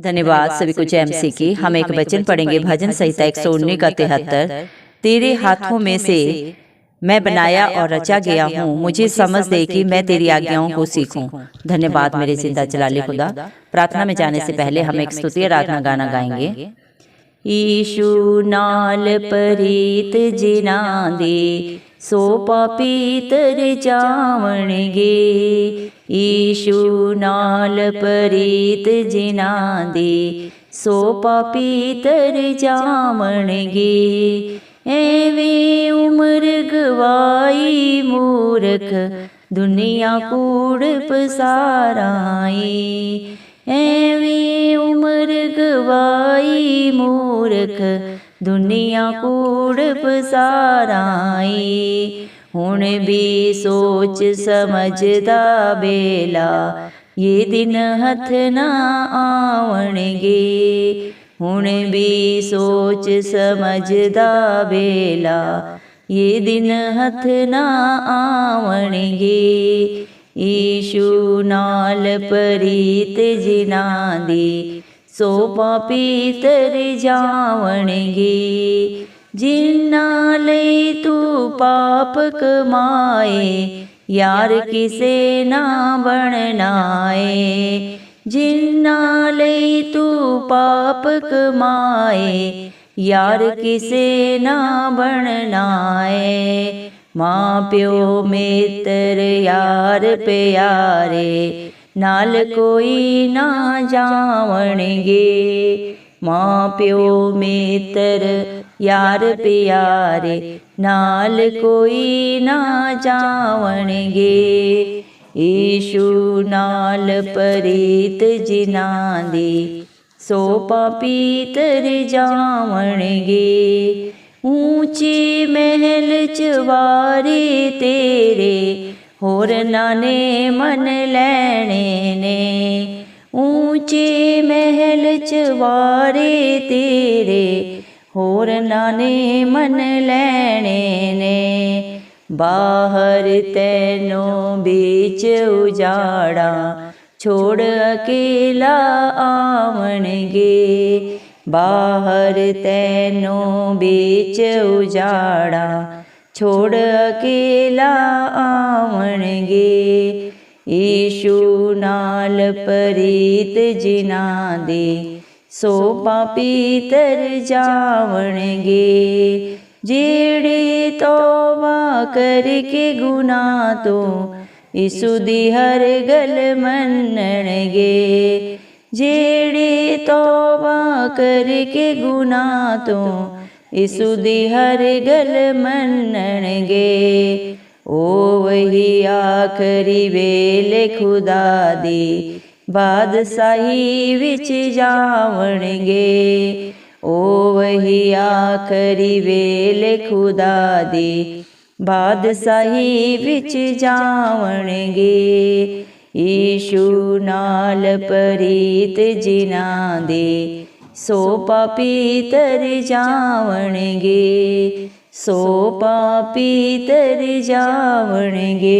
धन्यवाद सभी को जय की। हम एक वचन पढ़ेंगे भजन संहिता 119 का 73। तेरे हाथों में से मैं बनाया और रचा गया हूँ, मुझे समझ दे कि मैं तेरी आज्ञाओं को सीखूं। धन्यवाद मेरे जिंदा जलाली खुदा। प्रार्थना में जाने से पहले हम एक स्तुति आराधना गाना गाएंगे। ईशु नाल परीत जिना दे सो पापी तर जावणगे। ईशु नाल परीत जिना दे सो पापी तर जावणगे। एवे उम्र गवाई मूर्ख दुनिया कूड़ पसाराई। एवे उम्र गवाई मूर्ख दुनिया कूड़ पसाराई। हुण भी सोच समझदा बेला ये दिन हथ ना आवणगे। हुण भी सोच समझदा बेला ये दिन हथ ना आवणगे। ईशु नाल परीत जिना दे सो पापी तर जावणगे। जिन्ना ले तू पाप कमाए यार किसे ना बननाए। जिन्ना ले तू पाप कमाए यार किसे ना बननाए। माँ प्यो मित्र यार प्यारे नाल कोई ना जावणगे। माँ प्यो मित्र यार प्यारे नाल कोई ना जावणगे। ईशु नाल परीत जिना दे सो पापी तर जावणगे। ऊंचे महल चवारे तेरे होर नाने मन लैणे ने। ऊंचे महल चवारे तेरे होर नाने मन लैणे ने। बाहर तैनो बीच उजाड़ा छोड़ अकेला आवणगे। बाहर तैनो बीच उजाड़ा छोड़ अकेला आवणगे। ईशु नाल परीत जिना दे सो पापी तर जावणगे। जेड़े तौबा करके गुनाह तो यीशु दी हर गल मनणगे। जेड़े तौबा करके गुनाह तो यीशु दी हर गल मनणगे। ओ वही आखरी वेले खुदा दी बादशाही विच जावणगे। ओ वही आखरी वेले खुदा दी बादशाही विच जावणगे। ईशु नाल परीत जिना दे सो पापी तर जावणगे। सो पापी तर जावणगे।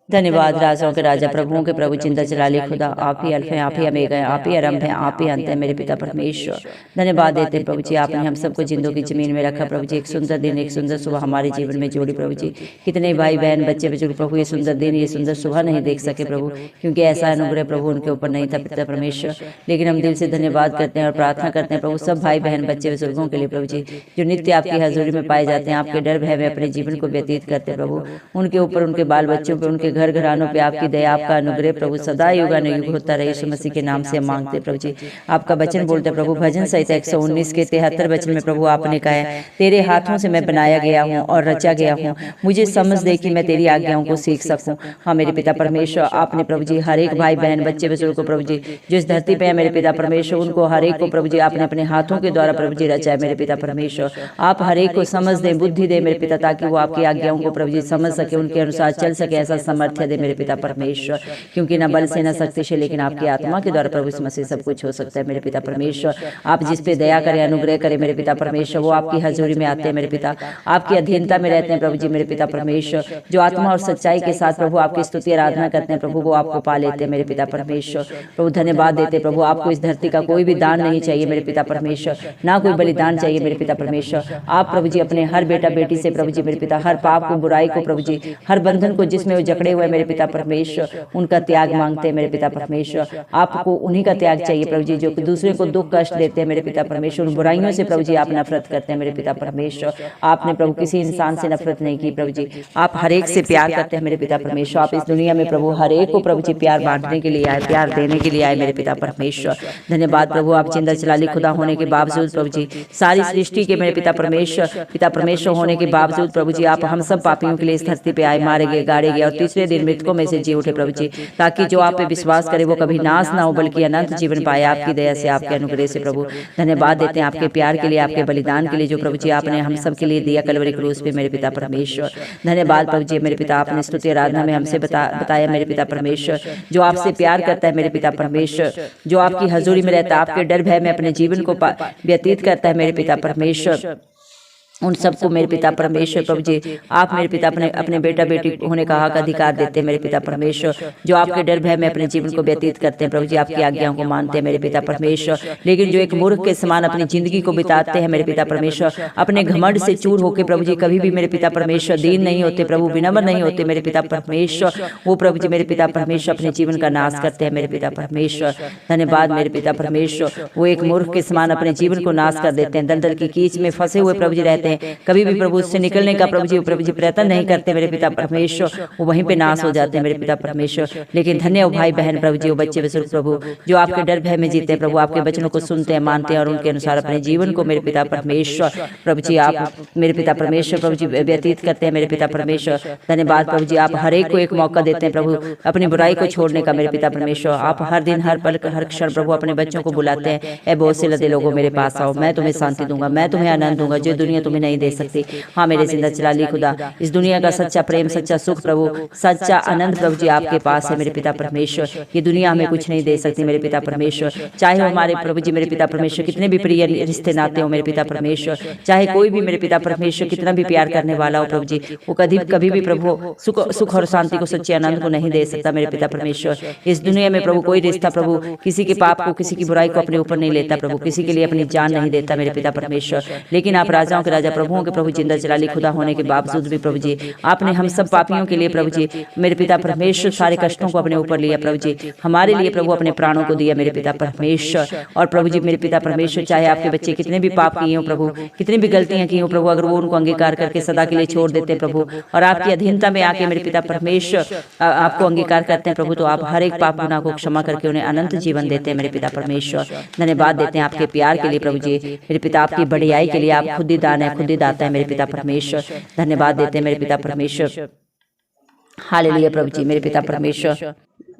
धन्यवाद राजाओं के राजा प्रभुओं के प्रभु जिंदा जलाली खुदा। आप ही अल्फ हैं, आप ही अमेगा हैं, आप ही आरंभ हैं, आप ही अंत हैं मेरे पिता परमेश्वर। धन्यवाद देते प्रभु जी, आपने हम सबको जिंदों की जमीन में रखा प्रभु जी। एक सुंदर दिन, एक सुंदर सुबह हमारे जीवन में जोड़ी प्रभु जी। कितने भाई बहन बच्चे बुजुर्ग प्रभु ये सुंदर दिन, ये सुंदर सुबह नहीं देख सके प्रभु, क्योंकि ऐसा अनुग्रह प्रभु उनके ऊपर नहीं था पिता परमेश्वर। लेकिन हम दिल से धन्यवाद करते हैं और प्रार्थना करते हैं प्रभु सब भाई बहन बच्चे बुजुर्गों के लिए प्रभु जी, जो नित्य आपकी हजूरी में पाए जाते हैं, आपके डर भय में अपने जीवन को व्यतीत करते हैं प्रभु। उनके ऊपर, उनके बाल बच्चों पर, उनके घर घरानों पे आपकी दया, आपका अनुग्रह प्रभु सदा युगानुयुग होता रहे। यीशु मसीह के नाम से मांगते प्रभु जी। आपका वचन बोलते प्रभु भजन संहिता 119 के 73 वचन में प्रभु आपने कहा है, तेरे हाथों से मैं बनाया गया हूँ और रचा गया हूँ, मुझे समझ दे कि मैं तेरी आज्ञाओं को सीख सकूं। हाँ मेरे पिता परमेश्वर, आपने प्रभु जी हर एक भाई बहन बच्चे बुजुर्ग को प्रभु जी जो इस धरती पे है मेरे पिता परमेश्वर, उनको हर एक को प्रभु जी आपने अपने हाथों के द्वारा प्रभु जी रचा है मेरे पिता परमेश्वर। आप हर एक को समझ दें, बुद्धि दे मेरे पिता, ताकि वो आपकी आज्ञाओं को प्रभु जी समझ सके, उनके अनुसार चल सके। ऐसा समर्थ सामर्थ्य दे मेरे पिता परमेश्वर, क्योंकि न बल से न शक्ति से लेकिन आपकी आत्मा के द्वारा प्रभु यीशु मसीह सब कुछ हो सकता है मेरे पिता परमेश्वर। आप जिस पे दया करें, अनुग्रह करें मेरे पिता परमेश्वर, वो आपकी हजूरी में आते हैं मेरे पिता, आपकी अधीनता में रहते हैं प्रभु जी मेरे पिता परमेश्वर। जो आत्मा और सच्चाई के साथ प्रभु आपकी स्तुति आराधना करते हैं प्रभु, वो आपको पा लेते हैं मेरे पिता परमेश्वर। प्रभु धन्यवाद देते प्रभु, आपको इस धरती का कोई भी दान नहीं चाहिए मेरे पिता परमेश्वर, ना कोई बलिदान चाहिए मेरे पिता परमेश्वर। आप प्रभु जी अपने हर बेटा बेटी से प्रभु जी मेरे पिता हर पाप को, बुराई को प्रभु जी, हर बंधन को जिसमें वो जकड़े हुए मेरे पिता परमेश्वर, उनका त्याग मांगते हैं मेरे पिता परमेश्वर। आपको उन्हीं का त्याग चाहिए प्रभु जी, जो दूसरे को दुख कष्ट देते हैं मेरे पिता परमेश्वर। उन बुराइयों से प्रभु जी आप नफरत करते हैं मेरे पिता परमेश्वर। आपने प्रभु किसी इंसान से नफरत नहीं की प्रभु जी, आप हर एक से प्यार करते हैं मेरे पिता परमेश्वर। आप इस दुनिया में प्रभु हर एक को प्रभु जी प्यार बांटने के लिए आए, प्यार देने के लिए आए मेरे पिता परमेश्वर। धन्यवाद प्रभु, आप जिंदा चलाली खुदा होने के बावजूद प्रभु जी, सारी सृष्टि के मेरे पिता परमेश्वर होने के बावजूद प्रभु जी, आप हम सब पापियों के लिए इस धरती पे आए, मारे गए, गाड़े गए और तीसरे दिन मृतकों में से जी उठे प्रभु जी, ताकि जो आप पे विश्वास करे वो कभी नाश ना हो बल्कि अनंत जीवन पाए आपकी दया से, आपके अनुग्रह से प्रभु। धन्यवाद देते हैं आपके प्यार के लिए, आपके बलिदान के लिए जो प्रभु जी आपने हम सब के लिए दिया कलवरी क्रूस पे मेरे पिता परमेश्वर। धन्यवाद प्रभु जी मेरे पिता, आपने स्तुति आराधना में हमसे बताया मेरे पिता परमेश्वर, जो आपसे प्यार करता है मेरे पिता परमेश्वर, जो आपकी हजूरी में रहता है, आपके डर भय में अपने जीवन को व्यतीत करता है मेरे पिता परमेश्वर। उन सबको मेरे पिता परमेश्वर प्रभु जी, आप मेरे पिता अपने बेटा बेटी होने का हक अधिकार देते हैं मेरे पिता परमेश्वर, जो आपके डर भय में अपने जीवन को व्यतीत करते हैं प्रभु जी, आपकी आज्ञाओं को मानते हैं मेरे पिता परमेश्वर। लेकिन जो एक मूर्ख के समान अपनी जिंदगी को बिताते हैं मेरे पिता परमेश्वर, अपने घमंड से चूर होकर प्रभु जी कभी भी मेरे पिता परमेश्वर दीन नहीं होते प्रभु, विनम्र नहीं होते मेरे पिता परमेश्वर। वो प्रभु जी मेरे पिता परमेश्वर अपने जीवन का नाश करते हैं मेरे पिता परमेश्वर। धन्यवाद मेरे पिता परमेश्वर, वो एक मूर्ख के समान अपने जीवन को नाश कर देते हैं, दलदल की कीच में फंसे हुए प्रभु जी रहते हैं, कभी भी प्रभु उससे निकलने का प्रभु जी प्रयत्न नहीं करते मेरे पिता परमेश्वर, वो वहीं पे नाश हो जाते हैं मेरे पिता परमेश्वर। लेकिन धन्य हो भाई बहन प्रभु जी, वो बच्चे बुजुर्ग प्रभु जो आपके डर भय में जीते हैं प्रभु, आपके वचनों को सुनते हैं, मानते हैं और उनके अनुसार अपने जीवन को मेरे पिता परमेश्वर प्रभु जी आप मेरे पिता परमेश्वर प्रभु जी व्यतीत करते हैं मेरे पिता परमेश्वर। धन्यवाद प्रभु जी, आप हर एक को एक मौका देते हैं प्रभु अपनी बुराई को छोड़ने का मेरे पिता परमेश्वर। आप हर दिन हर पल हर क्षण प्रभु अपने बच्चों को बुलाते हैं, ए बहुत से लदे लोगों मेरे पास आओ, मैं तुम्हें शांति दूंगा, मैं तुम्हें आनंद दूंगा जो दुनिया तुम्हें नहीं दे सकती। हाँ मेरे जिंदा चलाली खुदा, इस दुनिया का सच्चा प्रेम, सच्चा सुख प्रभु, सच्चा आनंद प्रभु जी आपके पास है मेरे पिता परमेश्वर। ये दुनिया हमें कुछ नहीं दे सकती मेरे पिता परमेश्वर, चाहे हमारे प्रभु जी मेरे पिता परमेश्वर कितने भी प्रिय रिश्ते नाते हो मेरे पिता परमेश्वर, चाहे कोई भी मेरे पिता परमेश्वर कितना भी प्यार करने वाला हो प्रभु जी, वो कभी भी प्रभु सुख और शांति को, सच्चे आनंद को नहीं दे सकता मेरे पिता परमेश्वर। इस दुनिया में प्रभु कोई रिश्ता प्रभु किसी के पाप को, किसी की बुराई को अपने ऊपर नहीं लेता प्रभु, किसी के लिए अपनी जान नहीं देता मेरे पिता परमेश्वर। लेकिन आप राजाओं के राजा प्रभुओं के प्रभु जिंदा चलाली खुदा होने के बावजूद भी प्रभु जी आपने हम सब पापियों के लिए प्रभु जी मेरे पिता परमेश्वर सारे कष्टों को अपने ऊपर लिया प्रभु जी, हमारे लिए प्रभु अपने प्राणों को दिया मेरे पिता परमेश्वर। और प्रभु जी मेरे पिता परमेश्वर, चाहे आपके बच्चे कितने भी पाप किए हो प्रभु, कितनी भी गलतियां की हो प्रभु, अगर वो उनको अंगीकार करके सदा के लिए छोड़ देते हैं प्रभु और आपकी अधीनता में आके मेरे पिता परमेश्वर आपको अंगीकार करते हैं प्रभु, तो आप हर एक पाप गुनाह को क्षमा करके उन्हें अनंत जीवन देते हैं मेरे पिता परमेश्वर। धन्यवाद देते हैं आपके प्यार के लिए प्रभु जी मेरे पिता, आपकी बढ़ियाई के लिए। आप खुद ही दान है, खुद ही दाता है मेरे पिता परमेश्वर। धन्यवाद देते हैं मेरे पिता परमेश्वर। हालेलुया प्रभु जी मेरे पिता परमेश्वर।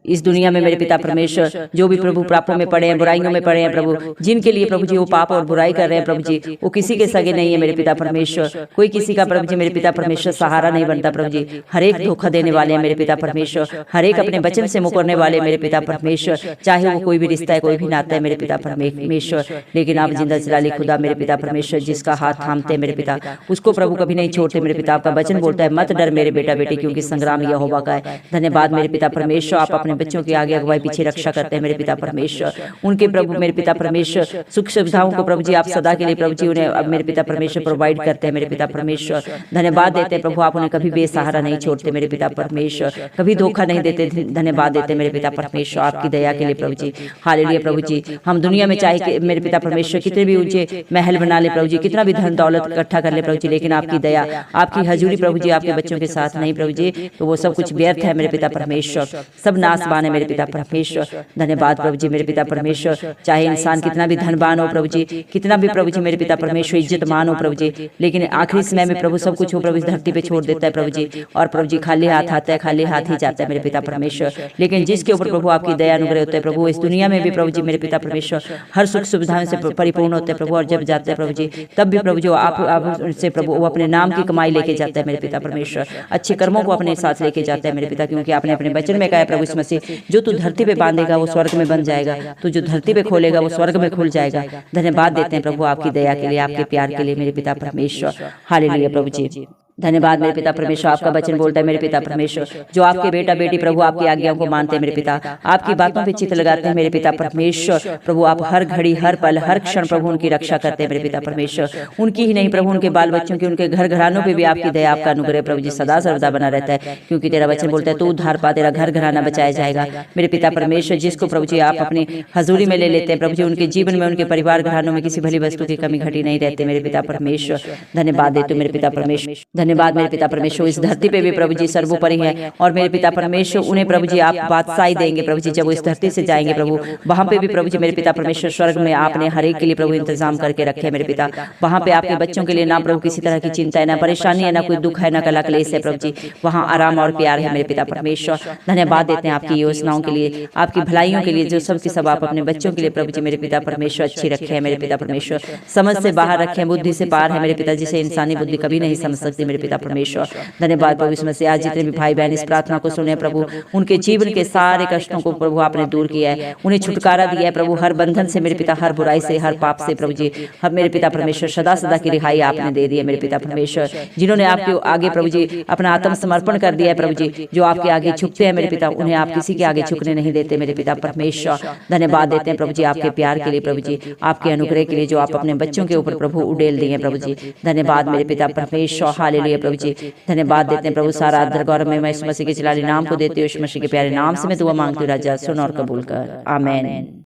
इस दुनिया में मेरे पिता परमेश्वर जो भी प्रभु पापों में पड़े हैं, बुराइयों में पड़े हैं प्रभु, जिनके लिए प्रभु जी वो पाप और बुराई कर रहे हैं प्रभु जी, वो किसी के सगे नहीं है मेरे पिता परमेश्वर। कोई किसी का प्रभु जी मेरे पिता परमेश्वर सहारा नहीं बनता प्रभु जी। हर एक धोखा देने वाले हैं मेरे पिता परमेश्वर, हर एक अपने वचन से मुकरने वाले मेरे पिता परमेश्वर, चाहे वो कोई भी रिश्ता है, कोई भी नाता है मेरे पिता परमेश्वर। लेकिन आप जिंदा चलाली खुदा मेरे पिता परमेश्वर, जिसका हाथ थामते मेरे पिता उसको प्रभु कभी नहीं छोड़ते मेरे पिता। आपका वचन बोलता है मत डर मेरे बेटा बेटी, क्योंकि संग्राम यहोवा का है। धन्यवाद मेरे पिता परमेश्वर, आप अपने बच्चों की आगे अगुवाई पीछे रक्षा करते हैं मेरे पिता परमेश्वर। उनके प्रभु मेरे पिता परमेश्वर सुख सुविधाओं को प्रभु जी आप सदा के लिए प्रभु जी उन्हें अब मेरे पिता परमेश्वर प्रोवाइड करते हैं मेरे पिता परमेश्वर। धन्यवाद देते हैं प्रभु, आप उन्हें कभी बेसहारा नहीं छोड़ते मेरे पिता परमेश्वर, कभी धोखा नहीं देते। धन्यवाद देते मेरे पिता परमेश्वर आपकी दया के लिए प्रभु जी। हालेलुया प्रभु जी, हम दुनिया में चाहे मेरे पिता परमेश्वर कितने भी ऊंचे महल बना ले प्रभु जी, कितना भी धन दौलत इकट्ठा कर ले प्रभु जी, लेकिन आपकी दया, आपकी हजूरी प्रभु जी आपके बच्चों के साथ नहीं प्रभु जी, तो वो सब कुछ व्यर्थ है मेरे पिता परमेश्वर, सब नाश नाशवान है मेरे पिता परमेश्वर। धन्यवाद प्रभु जी मेरे पिता परमेश्वर, चाहे इंसान कितना भी धनवान हो प्रभु जी, कितना भी प्रभु जी मेरे पिता परमेश्वर इज्जतमान हो प्रभु जी, लेकिन आखिरी समय में प्रभु सब कुछ हो प्रभु इस धरती पे छोड़ देता है प्रभु जी, और प्रभु जी खाली हाथ आता है, खाली हाथ ही जाता है मेरे पिता परमेश्वर। लेकिन जिसके ऊपर प्रभु आपकी दया अनुग्रह होता है प्रभु, इस दुनिया में भी प्रभु जी मेरे पिता परमेश्वर हर सुख सुविधाओं से परिपूर्ण होते हैं प्रभु, और जब जाते हैं प्रभु जी तब भी प्रभु जो आप से प्रभु वो अपने नाम की कमाई लेके जाता है मेरे पिता परमेश्वर, अच्छे कर्मों को अपने साथ लेके जाता है मेरे पिता, क्योंकि आपने अपने वचन में कहा है प्रभु इस मसीह, जो तू धरती पे बांधेगा वो स्वर्ग में बन जाएगा, तो जो धरती पे खोलेगा वो स्वर्ग में खुल जाएगा। धन्यवाद देते हैं प्रभु आपकी दया के लिए, आपके प्यार के लिए मेरे पिता परमेश्वर। हालेलुया प्रभु जी। धन्यवाद मेरे पिता परमेश्वर, आपका वचन बोलता है मेरे पिता परमेश्वर, जो आपके बेटा बेटी प्रभु आपकी आज्ञाओं को मानते हैं मेरे पिता, आपकी बातों पे चित्त लगाते हैं मेरे पिता परमेश्वर। प्रभु आप हर घड़ी हर पल हर क्षण प्रभु उनकी रक्षा करते हैं मेरे पिता परमेश्वर, उनकी ही नहीं प्रभु उनके बाल बच्चों की, उनके घर घरानों पे भी आपकी दया आपका अनुग्रह प्रभु जी सदा सर्वदा बना रहता है, क्योंकि तेरा वचन बोलता है तू उद्धार पा, तेरा घर घराना बचाया जाएगा मेरे पिता परमेश्वर। जिसको प्रभु जी आप अपनी हजूरी में ले लेते हैं प्रभु जी, उनके जीवन में उनके परिवार घरानों में किसी भली वस्तु की कमी घटी नहीं रहती मेरे पिता परमेश्वर। धन्यवाद देते मेरे पिता परमेश्वर, धन्यवाद मेरे पिता परमेश्वर। इस धरती पे भी प्रभु जी सर्वोपरि है, और मेरे पिता परमेश्वर उन्हें प्रभु जी आप बादशाही देंगे प्रभु जी, जब वो इस धरती से जाएंगे प्रभु, वहां पे भी प्रभु जी मेरे पिता परमेश्वर स्वर्ग में आपने हर एक के लिए प्रभु इंतजाम करके रखे मेरे पिता, वहां पे आपके बच्चों के लिए ना प्रभु किसी तरह की चिंता है, ना परेशानी है, ना कोई दुख है, ना कला क्लेश है प्रभु जी, वहां आराम और प्यार है मेरे पिता परमेश्वर। धन्यवाद देते हैं आपकी योजनाओं के लिए, आपकी भलाइयों के लिए, जो सबके सब आप अपने बच्चों के लिए प्रभु जी मेरे पिता परमेश्वर अच्छी रखे हैं मेरे पिता परमेश्वर, समझ से बाहर रखे हैं, बुद्धि से पार है मेरे पिता, जिसे इंसानी बुद्धि कभी नहीं समझ सकती मेरे पिता परमेश्वर। धन्यवाद प्रभु इसमें से आज जितने भी भाई बहन इस प्रार्थना को सुने प्रभु, उनके जीवन के सारे कष्टों को प्रभु आपने दूर किया है, उन्हें छुटकारा दिया है प्रभु हर बंधन से मेरे पिता, हर बुराई से, हर पाप से प्रभु जी, हम मेरे पिता परमेश्वर सदा सदा की रिहाई आपने दे दी है मेरे पिता परमेश्वर। जिन्होंने आपके आगे प्रभु जी अपना आत्मसमर्पण कर दिया है प्रभु जी, जो आपके आगे झुकते हैं मेरे पिता, उन्हें आप किसी के आगे झुकने नहीं देते मेरे पिता परमेश्वर। धन्यवाद देते हैं प्रभु जी आपके प्यार के लिए प्रभु जी, आपके अनुग्रह के लिए, जो आप अपने बच्चों के ऊपर प्रभु उड़ेल दिए प्रभु जी। धन्यवाद मेरे पिता परमेश्वर। हालेलुया प्रभु जी। धन्यवाद देते हैं प्रभु, सारा आदर गौरव में मैं इस मसीह के जलाली नाम को देती हूँ, इस मसीह के प्यारे नाम से मैं दुआ मांगती हूँ राजा, सुन और कबूल कर, आमीन।